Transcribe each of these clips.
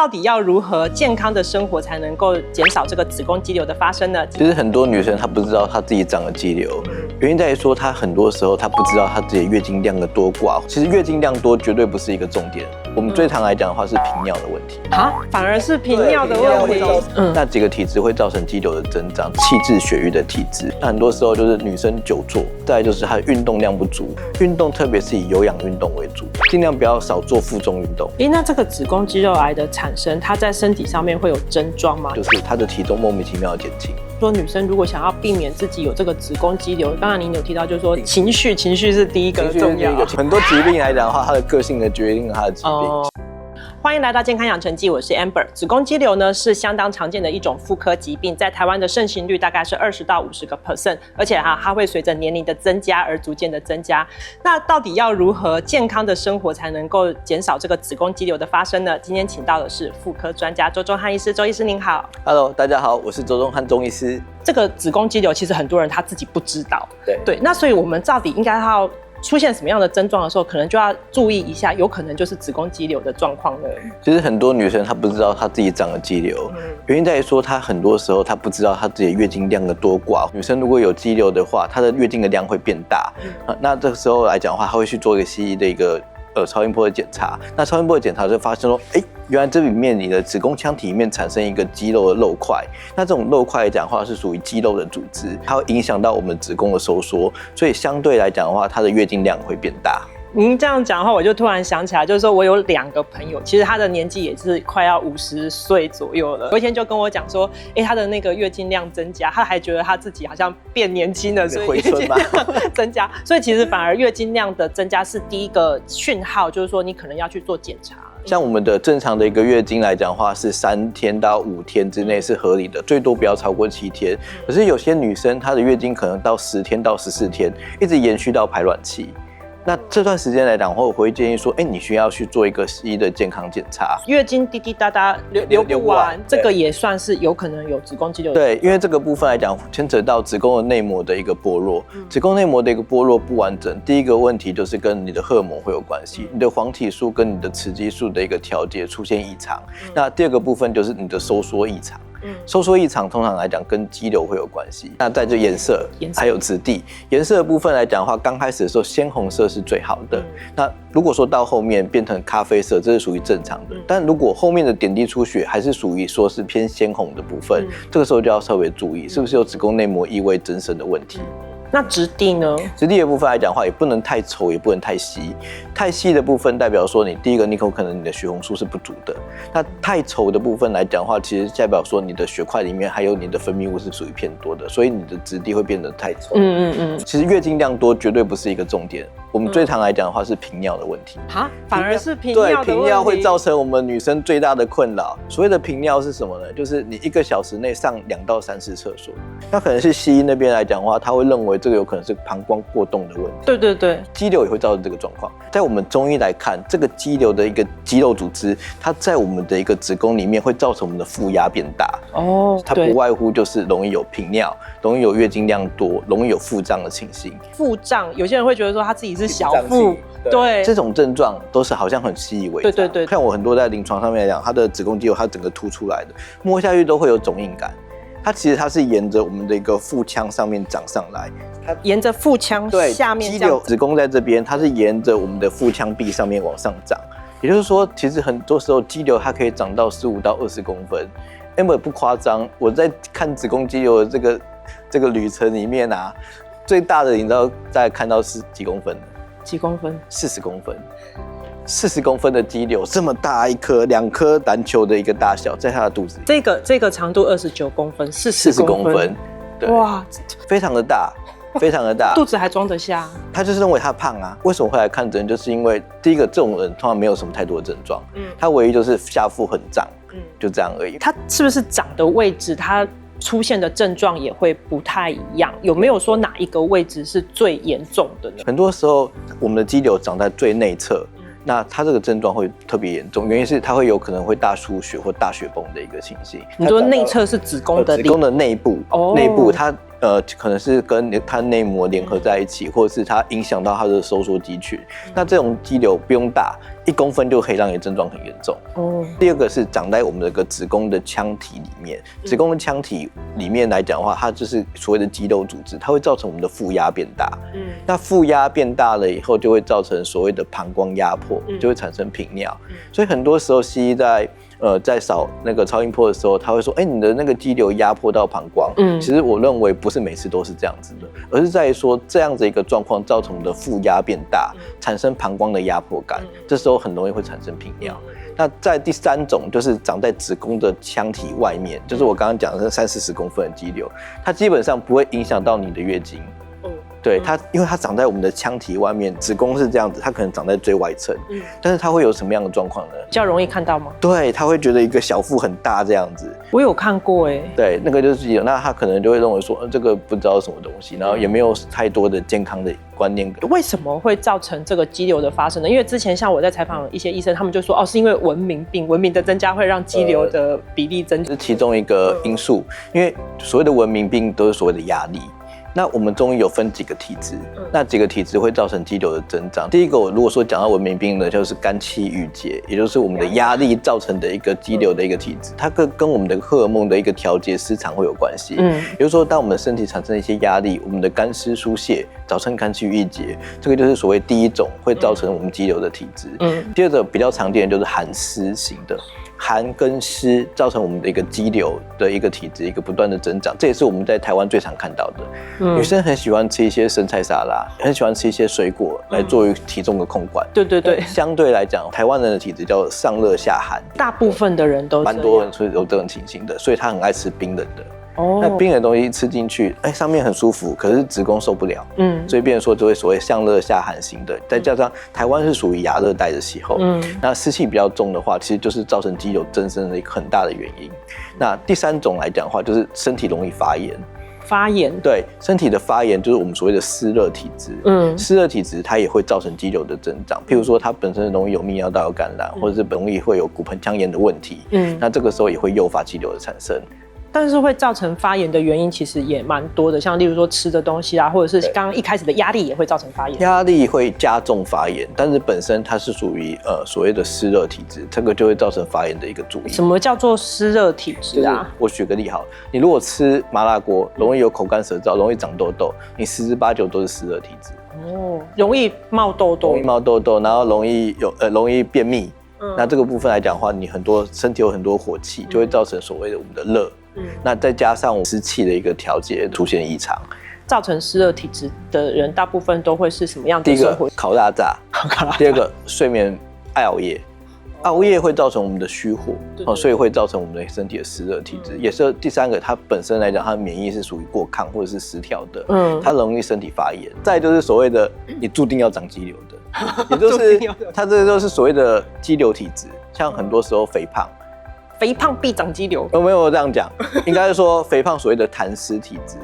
到底要如何健康的生活才能够减少这个子宫肌瘤的发生呢？其实很多女生她不知道她自己长了肌瘤，原因在于说她很多时候她不知道她自己的月经量的多寡。其实月经量多绝对不是一个重点，我们最常来讲的话是频尿的问题啊，反而是频尿的问题。那几个体质会造成肌瘤的增长，气滞血瘀的体质。那很多时候就是女生久坐，再来就是她的运动量不足，运动特别是以有氧运动为主，尽量不要少做负重运动。那这个子宫肌瘤癌的产生，它在身体上面会有症状吗？就是她的体重莫名其妙的减轻。说女生如果想要避免自己有这个子宫肌瘤，刚刚您有提到，就是说情绪是第一个重要。很多疾病来讲的话，她的个性的决定了她的疾病。欢迎来到健康养成记，我是 Amber。子宫肌瘤呢是相当常见的一种妇科疾病，在台湾的盛行率大概是20到50%，而且它会随着年龄的增加而逐渐的增加。那到底要如何健康的生活才能够减少这个子宫肌瘤的发生呢？今天请到的是妇科专家周宗翰医师，周医师您好。Hello， 大家好，我是周宗翰中医师。这个子宫肌瘤其实很多人他自己不知道，对，那所以我们到底应该要出现什么样的症状的时候，可能就要注意一下，有可能就是子宫肌瘤的状况了。其实很多女生她不知道她自己长了肌瘤，原因在于说她很多时候她不知道她自己的月经量的多寡。女生如果有肌瘤的话，她的月经的量会变大，那这个时候来讲的话，她会去做一个西医的一个超音波的检查。那超音波的检查就发现说，原来这里面你的子宫腔体里面产生一个肌肉的肉块，那这种肉块来讲的话是属于肌肉的组织，它会影响到我们子宫的收缩，所以相对来讲的话，它的月经量会变大。您这样讲的话，我就突然想起来，就是说我有2个朋友，其实他的年纪也是快要50岁左右了。有一天就跟我讲说，他的那个月经量增加，他还觉得他自己好像变年轻了，所以回春嘛增加。所以其实反而月经量的增加是第一个讯号，就是说你可能要去做检查。像我们的正常的一个月经来讲的话，是3天到5天之内是合理的，最多不要超过7天。可是有些女生她的月经可能到10天到14天，一直延续到排卵期。那这段时间来讲，我会建议说，你需要去做一个西医的健康检查。月经滴滴答答流不完，这个也算是有可能有子宫肌瘤。对，因为这个部分来讲，牵扯到子宫的内膜的一个剥落。子宫内膜的一个剥落不完整，第一个问题就是跟你的荷尔蒙会有关系，你的黄体素跟你的雌激素的一个调节出现异常。那第二个部分就是你的收缩异常。收缩异常通常来讲跟肌瘤会有关系。那再就颜色还有质地。颜色的部分来讲的话，刚开始的时候鲜红色是最好的。那如果说到后面变成咖啡色，这是属于正常的。但如果后面的点滴出血还是属于说是偏鲜红的部分，这个时候就要稍微注意，是不是有子宫内膜异位增生的问题。那质地呢？质地的部分来讲的话，也不能太稠，也不能太稀。太稀的部分代表说，你第一个，你可能你的血红素是不足的。那太稠的部分来讲的话，其实代表说你的血块里面还有你的分泌物是属于偏多的，所以你的质地会变得太稠。其实月经量多绝对不是一个重点，我们最常来讲的话是频尿的问题。反而是频尿的问题。对，频尿会造成我们女生最大的困扰。所谓的频尿是什么呢？就是你1个小时内上2到3次厕所。那可能是西医那边来讲的话，他会认为这个有可能是膀胱过动的问题。对，肌瘤也会造成这个状况。在我们中医来看，这个肌瘤的一个肌肉组织，它在我们的一个子宫里面会造成我们的负压变大。它不外乎就是容易有频尿，容易有月经量多，容易有腹胀的情形。腹胀，有些人会觉得说他自己是小腹，对，这种症状都是好像很习以为常。对，看我很多在临床上面来讲，它的子宫肌瘤它整个凸出来的，摸下去都会有肿硬感。它其实它是沿着我们的一个腹腔上面长上来，它沿着腹腔下面，肌瘤子宫在这边，它是沿着我们的腹腔壁上面往上长。也就是说，其实很多时候肌瘤它可以长到15到20公分。Amber 不夸张，我在看子宫肌瘤的这个旅程里面啊，最大的你知道大概看到是几公分的？几公分？40公分。40公分的肌瘤，这么大一颗，2颗篮球的一个大小，在他的肚子里。这个长度29公分，40公分，对，哇，非常的大，非常的大，肚子还装得下。他就是认为他胖啊，为什么会来看诊？就是因为第一个，这种人通常没有什么太多的症状，他唯一就是下腹很胀，就这样而已。他是不是长的位置，他出现的症状也会不太一样？有没有说哪一个位置是最严重的呢？很多时候，我们的肌瘤长在最内侧。那它这个症状会特别严重，原因是它会有可能会大出血或大血崩的一个情形。你说内侧是子宫的内部，内部它可能是跟它内膜联合在一起，或者是它影响到它的收缩肌群。那这种肌瘤不用大，1公分就可以让你的症状很严重。第二个是长在我们的子宫的腔体里面，子宫的腔体里面来讲的话，它就是所谓的肌肉组织，它会造成我们的负压变大。那负压变大了以后，就会造成所谓的膀胱压迫，就会产生频尿。所以很多时候西医在扫那个超音波的时候，他会说，你的那个肌瘤压迫到膀胱。其实我认为不是每次都是这样子的，而是在于说这样子一个状况造成的负压变大，产生膀胱的压迫感，这时候很容易会产生频尿。那在第3种就是长在子宫的腔体外面，就是我刚刚讲的30-40公分的肌瘤，它基本上不会影响到你的月经。对它，因为它长在我们的腔体外面，子宫是这样子，它可能长在最外层。但是它会有什么样的状况呢？比较容易看到吗？对，他会觉得一个小腹很大这样子。我有看过对，那个就是肌瘤，那他可能就会认为说，这个不知道是什么东西，然后也没有太多的健康的观念。为什么会造成这个肌瘤的发生呢？因为之前像我在采访一些医生，他们就说，是因为文明病，文明的增加会让肌瘤的比例增加，是其中一个因素。因为所谓的文明病都是所谓的压力。那我们中医有分几个体质，那几个体质会造成肌瘤的增长。第一个，我如果说讲到文明病呢，就是肝气郁结，也就是我们的压力造成的一个肌瘤的一个体质，它跟我们的荷尔蒙的一个调节失常会有关系。也就是说，当我们的身体产生一些压力，我们的肝湿疏泄，造成肝气郁结，这个就是所谓第一种会造成我们肌瘤的体质。第二个比较常见的就是寒湿型的。寒跟湿造成我们的一个肌瘤的一个体质一个不断的增长，这也是我们在台湾最常看到的。女生很喜欢吃一些生菜沙拉，很喜欢吃一些水果来作为体重的控管。对，相对来讲，台湾人的体质叫上热下寒，大部分的人都蛮多人是有这种情形的，所以他很爱吃冰冷的。那冰冷的东西吃进去，上面很舒服，可是子宫受不了，所以变成说就会所谓上热下寒型的。再加上台湾是属于亚热带的气候，那湿气比较重的话，其实就是造成肌瘤增生的一个很大的原因。那第3种来讲的话，就是身体容易发炎。发炎，对，身体的发炎就是我们所谓的湿热体质。湿热体质它也会造成肌瘤的增长，譬如说它本身容易有泌尿道感染，或者是容易会有骨盆腔炎的问题。那这个时候也会诱发肌瘤的产生。但是会造成发炎的原因其实也蛮多的，像例如说吃的东西啊，或者是刚刚一开始的压力也会造成发炎。压力会加重发炎，但是本身它是属于所谓的湿热体质，这个就会造成发炎的一个主因。什么叫做湿热体质啊？我举个例好，你如果吃麻辣锅，容易有口干舌燥，容易长痘痘，你10之8九都是湿热体质。容易冒痘痘，然后容易便秘。那这个部分来讲的话，你身体有很多火气，就会造成所谓的我们的热。那再加上湿气的一个调节出现异常，造成湿热体质的人大部分都会是什么样的生活？第一个烤大炸，第二个睡眠爱熬夜，熬夜会造成我们的虚火，所以会造成我们的身体的湿热体质。也是第3个，它本身来讲，它的免疫是属于过亢或者是失调的，它容易身体发炎。再来就是所谓的你注定要长肌瘤的，也就是它这就是所谓的肌瘤体质，像很多时候肥胖必长肌瘤，没有这样讲，应该是说肥胖所谓的痰湿体质。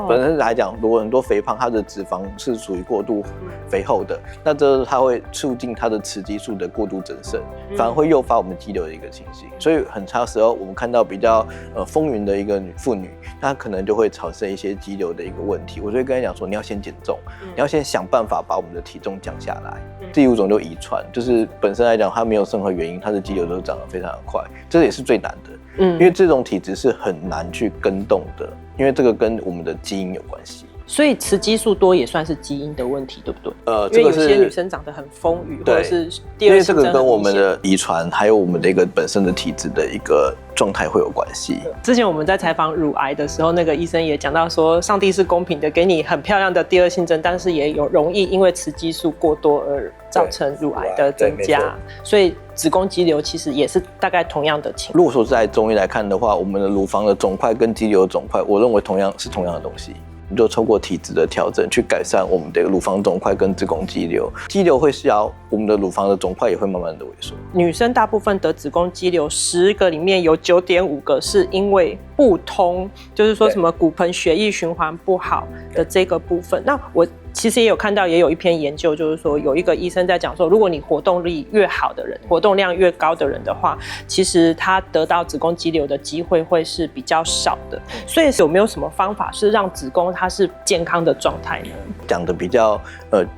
本身来讲，如果很多肥胖，它的脂肪是属于过度肥厚的，那这它会促进它的雌激素的过度增生，反而会诱发我们肌瘤的一个情形。所以很长时候我们看到比较丰腴的一个妇女，她可能就会产生一些肌瘤的一个问题。我就会跟她讲说，你要先减重，你要先想办法把我们的体重降下来。第5种就遗传，就是本身来讲它没有任何原因，它的肌瘤都长得非常的快，这也是最难的。因为这种体质是很难去更动的，因为这个跟我们的基因有关系。所以雌激素多也算是基因的问题，对不对？因为有些女生长得很丰腴，或者是第二性征很明显，因为这个跟我们的遗传还有我们的一个本身的体质的一个状态会有关系。之前我们在采访乳癌的时候，那个医生也讲到说，上帝是公平的，给你很漂亮的第二性征，但是也有容易因为雌激素过多而造成乳癌的增加，所以子宫肌瘤其实也是大概同样的情况。如果说在中医来看的话，我们的乳房的肿块跟肌瘤的肿块，我认为同样的东西。你就透过体质的调整去改善我们的乳房肿块跟子宫肌瘤，肌瘤会消，我们的乳房的肿块也会慢慢的萎缩。女生大部分得子宫肌瘤，10个里面有9.5个是因为不通，就是说什么骨盆血液循环不好的这个部分。那我其实也有看到，也有一篇研究，就是说有一个医生在讲说，如果你活动力越好的人，活动量越高的人的话，其实他得到子宫肌瘤的机会会是比较少的。所以有没有什么方法是让子宫它是健康的状态呢？讲的比较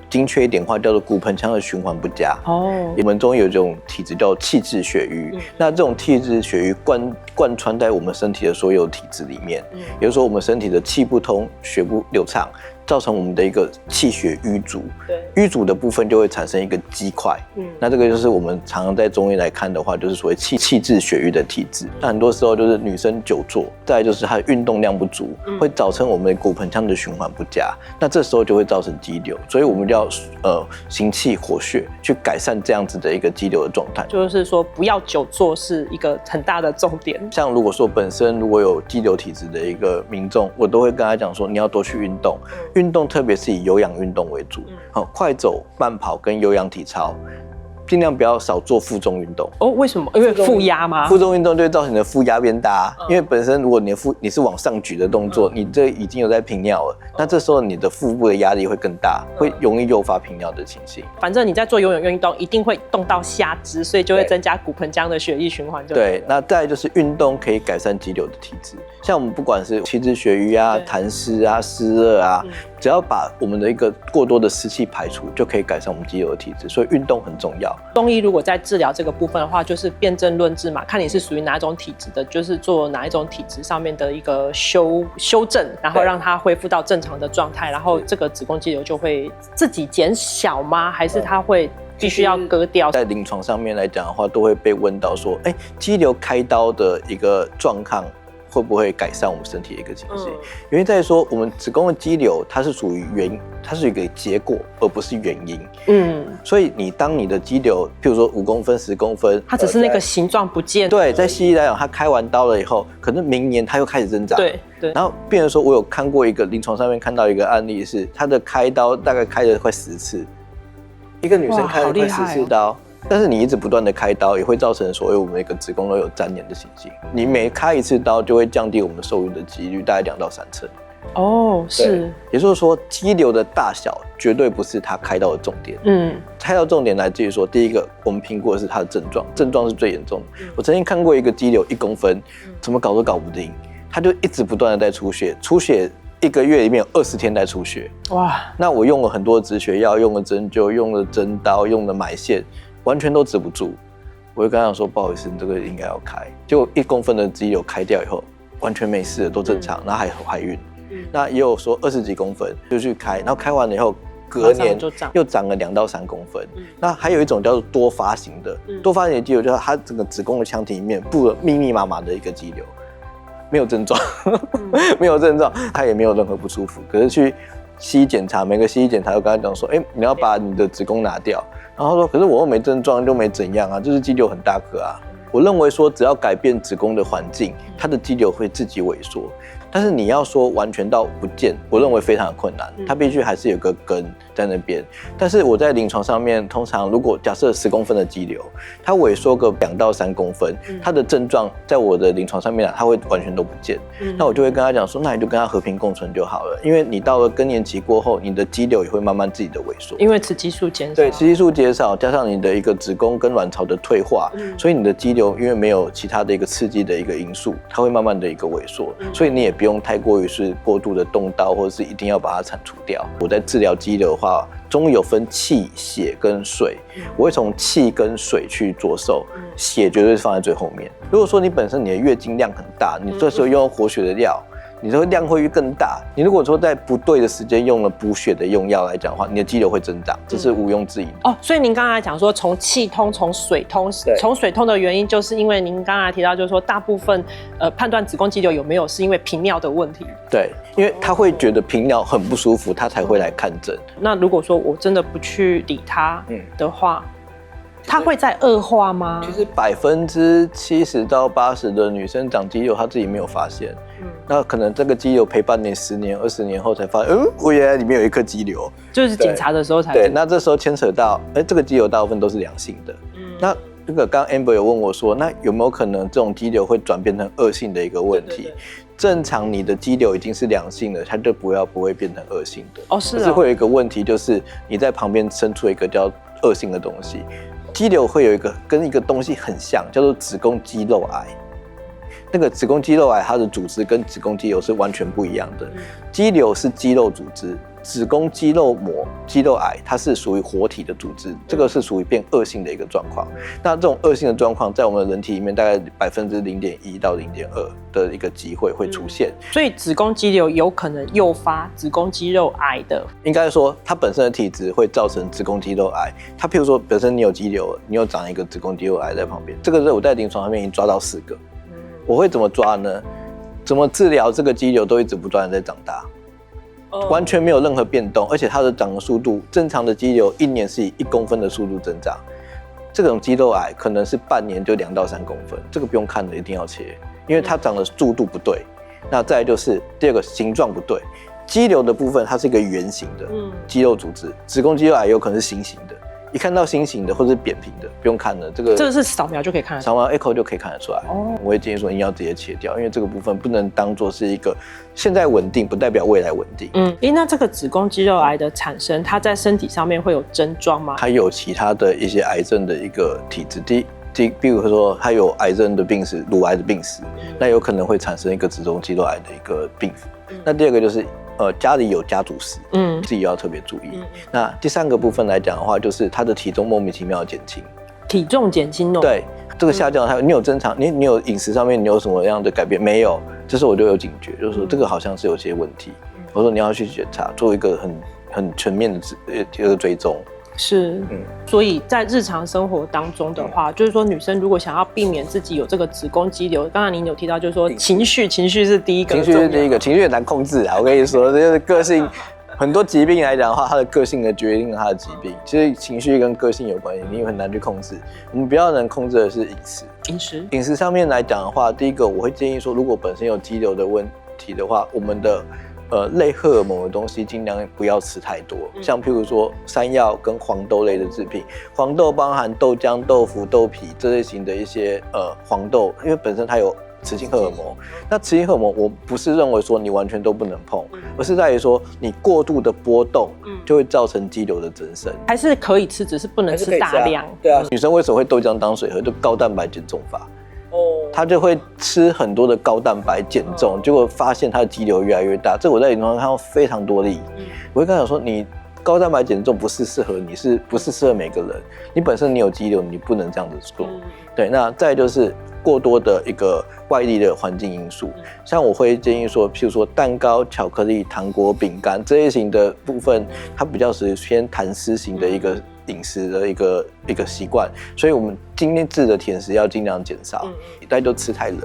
精确一点话，叫做骨盆腔的循环不佳。哦，我们中有一种体质叫气滞血瘀，那这种气滞血瘀贯穿在我们身体的所有体质里面，也就是说我们身体的气不通、血不流畅，造成我们的一个气血瘀阻。对，瘀阻的部分就会产生一个积块。那这个就是我们常常在中医来看的话，就是所谓气滞血瘀的体质。那很多时候就是女生久坐，再来就是她的运动量不足，会造成我们骨盆腔的循环不佳。那这时候就会造成肌瘤，所以我们就要行气活血，去改善这样子的一个肌瘤的状态。就是说不要久坐是一个很大的重点。像如果说本身如果有肌瘤体质的一个民众，我都会跟他讲说，你要多去运动，运动特别是以有氧运动为主，快走、慢跑跟有氧体操。尽量不要少做负重运动哦。为什么？因为负压吗？负重运动就会造成你的负压变大，因为本身如果你是往上举的动作，你这已经有在频尿了，那这时候你的腹部的压力会更大，会容易诱发频尿的情形。反正你在做有氧运动，一定会动到下肢，所以就会增加骨盆腔的血液循环。对，那再来就是运动可以改善肌瘤的体质，像我们不管是气滞血瘀啊、痰湿啊、湿热啊，只要把我们的一个过多的湿气排除，就可以改善我们肌瘤的体质。所以运动很重要。中医如果在治疗这个部分的话，就是辨证论治嘛，看你是属于哪一种体质的，就是做哪一种体质上面的一个修正，然后让它恢复到正常的状态，然后这个子宫肌瘤就会自己减小吗？还是它会必须要割掉？在临床上面来讲的话，都会被问到说，肌瘤开刀的一个状况会不会改善我们身体的一个情形？原因在于说，我们子宫的肌瘤它是属于它是一个结果，而不是原因。所以当你的肌瘤，譬如说5公分、10公分，它只是那个形状不见。对，在西医来讲，它开完刀了以后，可能明年它又开始增长。对。然后变成说，我有看过一个临床上面看到一个案例是，她的开刀大概开了快10次，一个女生开了快10次刀。但是你一直不断的开刀，也会造成所谓我们一个子宫都有粘连的情形。你每开一次刀，就会降低我们受孕的几率，大概2到3成。哦，是。也就是说，肌瘤的大小绝对不是它开刀的重点。开刀重点来自于说，第一个，我们评估的是它的症状，症状是最严重的。我曾经看过一个肌瘤1公分，怎么搞都搞不定，它就一直不断的在出血1个月里面有20天在出血。哇！那我用了很多止血药，用了针灸，用了针刀，用了埋线。完全都止不住，我就跟他讲说，不好意思，你这个应该要开。结果1公分的肌瘤开掉以后，完全没事了，都正常，然后还怀孕。那也有说20几公分就去开，然后开完了以后，隔年又长了2到3公分。那还有一种叫做多发型的，多发型的肌瘤就是它整个子宫的腔体里面布了密密麻麻的一个肌瘤，没有症状，没有症状，它也没有任何不舒服，可是去西医检查，每个西医检查都跟他讲说，你要把你的子宫拿掉。然后他说，可是我又没症状，就没怎样啊，就是肌瘤很大颗啊。我认为说，只要改变子宫的环境，它的肌瘤会自己萎缩。但是你要说完全到不见，我认为非常的困难，它必须还是有个根在那边。但是我在临床上面，通常如果假设10公分的肌瘤，它萎缩个2到3公分，它的症状在我的临床上面它会完全都不见。那我就会跟他讲说，那你就跟他和平共存就好了，因为你到了更年期过后，你的肌瘤也会慢慢自己的萎缩，因为雌激素减少。对，雌激素减少加上你的一个子宫跟卵巢的退化，所以你的肌瘤因为没有其他的一个刺激的一个因素，它会慢慢的一个萎缩，所以你也不用太过于是过度的动刀，或者是一定要把它铲除掉。我在治疗肌瘤的话，中医有分气、血跟水，我会从气跟水去着手，血绝对是放在最后面。如果说你本身你的月经量很大，你这时候用活血的药，你的量会更大。你如果说在不对的时间用了补血的用药来讲的话，你的肌瘤会增长，这是毋庸置疑的。哦，所以您刚才讲说从气通，从水通，从水通的原因就是因为您刚才提到，就是说大部分判断子宫肌瘤有没有是因为频尿的问题。对，因为他会觉得频尿很不舒服，他才会来看诊。那如果说我真的不去理它的话，它会再恶化吗？其实70%到80%的女生长肌瘤，她自己没有发现。那可能这个肌瘤陪伴你10年、20年后才发现，我原来里面有一颗肌瘤，就是检查的时候才对。那这时候牵扯到，这个肌瘤大部分都是良性的。那这个刚 Amber 有问我说，那有没有可能这种肌瘤会转变成恶性的一个问题？对，正常你的肌瘤已经是良性的，它就不会变成恶性的。是可是会有一个问题，就是你在旁边生出一个叫恶性的东西。肌瘤会有一个跟一个东西很像，叫做子宫肌肉癌。那个子宫肌肉癌，它的组织跟子宫肌瘤是完全不一样的。肌瘤是肌肉组织，子宫肌肉膜、肌肉癌，它是属于活体的组织，这个是属于变恶性的一个状况。那这种恶性的状况，在我们的人体里面，大概0.1%到0.2%的一个机会会出现。所以子宫肌瘤有可能诱发子宫肌肉癌的，应该说它本身的体质会造成子宫肌肉癌。它譬如说本身你有肌瘤，你有长一个子宫肌肉癌在旁边，这个我在临床上面已经抓到4个。我会怎么抓呢？怎么治疗这个肌瘤都一直不断的在长大，完全没有任何变动，而且它的长的速度，正常的肌瘤1年是以1公分的速度增长，这种肌肉癌可能是半年就2到3公分，这个不用看的，一定要切，因为它长的速度不对。那再来就是第二个形状不对，肌瘤的部分它是一个圆形的肌肉组织，子宫肌肉癌有可能是心形的。一看到心形的或者是扁平的，不用看了，这个是扫描就可以看得出来，扫描 echo 就可以看得出来。我会建议说，你要直接切掉，因为这个部分不能当做是一个现在稳定，不代表未来稳定。那这个子宫肌肉癌的产生，它在身体上面会有症状吗？它有其他的一些癌症的一个体质，比如说它有癌症的病史，乳癌的病史，那有可能会产生一个子宫肌肉癌的一个病。那第二个就是家里有家族史，自己要特别注意。那第3个部分来讲的话，就是他的体重莫名其妙的减轻，体重减轻对，这个下降，你有正常，你有饮食上面你有什么样的改变没有？这时候我就有警觉，就是说这个好像是有些问题，我说你要去检查，做一个很全面的一个追踪。是，所以在日常生活当中的话，就是说女生如果想要避免自己有这个子宫肌瘤，刚才您有提到，就是说情绪是第一个，情绪是第一个，情绪很难控制啊。我跟你说，就是个性，很多疾病来讲的话，它的个性的决定了它的疾病。其实情绪跟个性有关系，你很难去控制。我们比较能控制的是饮食。饮食上面来讲的话，第一个我会建议说，如果本身有肌瘤的问题的话，我们的类荷尔蒙的东西尽量不要吃太多，像譬如说山药跟黄豆类的制品，黄豆包含豆浆、豆腐、豆皮这类型的一些黄豆，因为本身它有雌性荷尔蒙。那雌性荷尔蒙我不是认为说你完全都不能碰，而是在于说你过度的波动就会造成肌瘤的增生。还是可以吃，只是不能吃大量。对啊，女生为什么会豆浆当水喝？就高蛋白减重法。他就会吃很多的高蛋白减重，结果发现他的肌瘤越来越大。这我在临床上看到非常多例。我会跟他讲说，你高蛋白减重不是适合你，不是适合每个人？你本身你有肌瘤，你不能这样子做。对，那再来就是过多的一个外力的环境因素，像我会建议说，譬如说蛋糕、巧克力、糖果、饼干这一型的部分，它比较是偏痰湿型的一个饮食的一个习惯，所以我们精致的甜食要尽量减少，大家就吃太冷。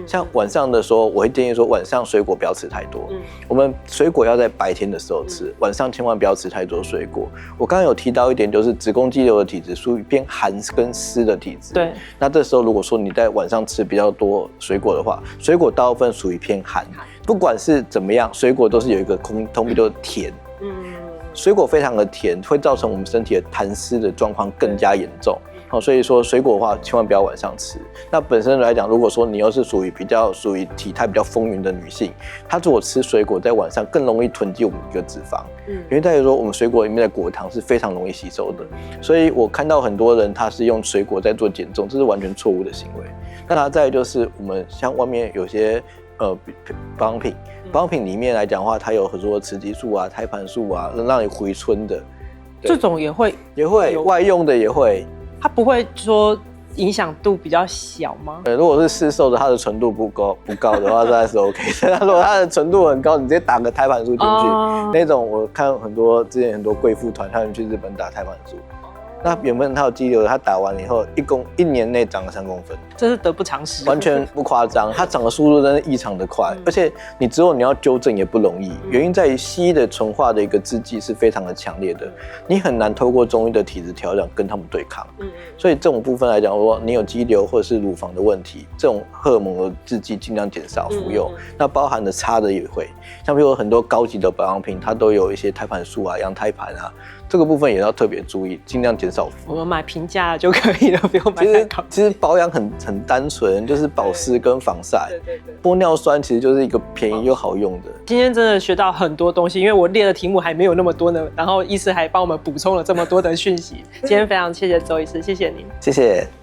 像晚上的时候，我会建议说晚上水果不要吃太多。我们水果要在白天的时候吃，晚上千万不要吃太多水果。我刚刚有提到一点，就是子宫肌瘤的体质属于偏寒跟湿的体质。对。那这时候如果说你在晚上吃比较多水果的话，水果大部分属于偏寒。不管是怎么样，水果都是有一个通病，就是甜。水果非常的甜，会造成我们身体的痰湿的状况更加严重。所以说水果的话，千万不要晚上吃。那本身来讲，如果说你又是属于体态比较丰腴的女性，她如果吃水果在晚上更容易囤积我们一个脂肪，因为在于说我们水果里面的果糖是非常容易吸收的。所以我看到很多人他是用水果在做减重，这是完全错误的行为。那它再来就是我们像外面有些保养品里面来讲的话，它有很多雌激素啊、胎盘素啊，能让你回春的。这种也会外用的也会。它不会说影响度比较小吗？如果是市售的，它的纯度不高的话，那是 OK 的。如果它的纯度很高，你直接打个胎盘素进去，那种我看之前很多贵妇团，他们去日本打胎盘素。那原本他有肌瘤的，他打完了以后1年内长了3公分，这是得不偿失，完全不夸张。它长的速度真的异常的快，而且你要纠正也不容易。原因在于西医的纯化的一个制剂是非常的强烈的，你很难透过中医的体质调养跟他们对抗。所以这种部分来讲，如果你有肌瘤或者是乳房的问题，这种荷尔蒙的制剂尽量减少服用。那包含的差的也会，像比如很多高级的保养品，它都有一些胎盘素啊、羊胎盘啊，这个部分也要特别注意，尽量减减少负。我们买平价就可以了，不用买太高。其实保养很单纯，就是保湿跟防晒。对。玻尿酸其实就是一个便宜又好用的。今天真的学到很多东西，因为我列的题目还没有那么多呢，然后医师还帮我们补充了这么多的讯息。今天非常谢谢周医师，谢谢您，谢谢。